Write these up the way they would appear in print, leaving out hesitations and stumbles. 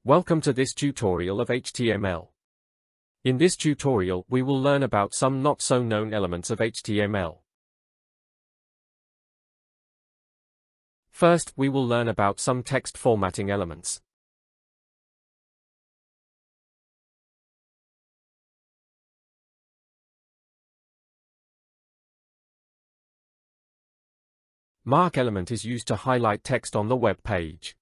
Welcome to this tutorial of HTML. In this tutorial, we will learn about some not-so-known elements of HTML. First, we will learn about some text formatting elements. Mark element is used to highlight text on the web page.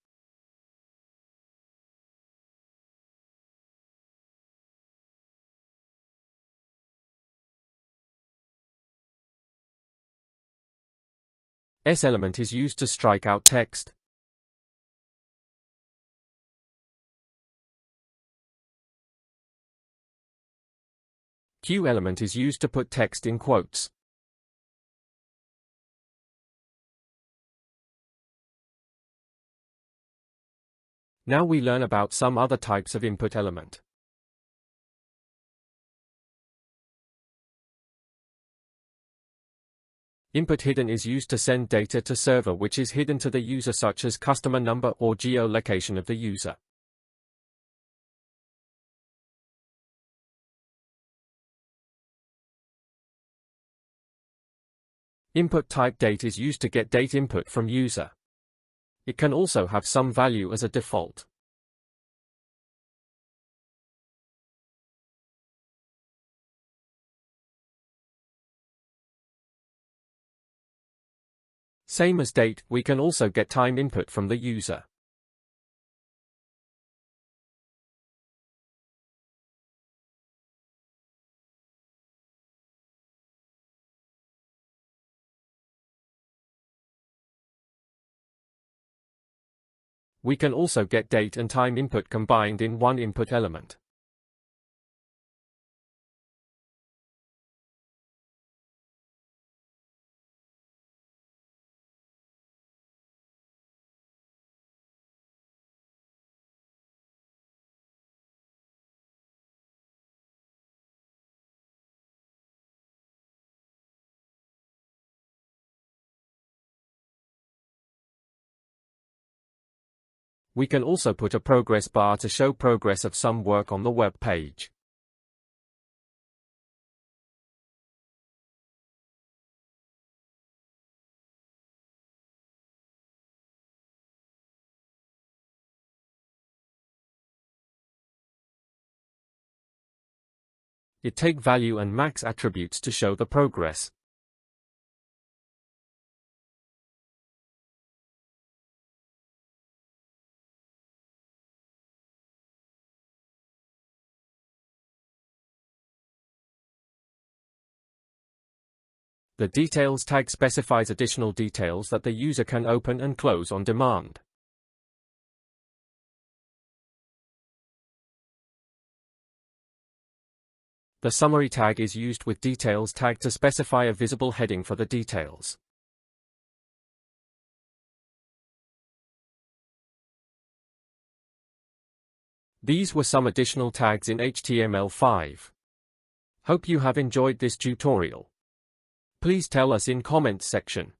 S element is used to strike out text. Q element is used to put text in quotes. Now we learn about some other types of input element. Input hidden is used to send data to server which is hidden to the user, such as customer number or geolocation of the user. Input type date is used to get date input from user. It can also have some value as a default. Same as date, we can also get time input from the user. We can also get date and time input combined in one input element. We can also put a progress bar to show progress of some work on the web page. It take value and max attributes to show the progress. The details tag specifies additional details that the user can open and close on demand. The summary tag is used with details tag to specify a visible heading for the details. These were some additional tags in HTML5. Hope you have enjoyed this tutorial. Please tell us in comments section.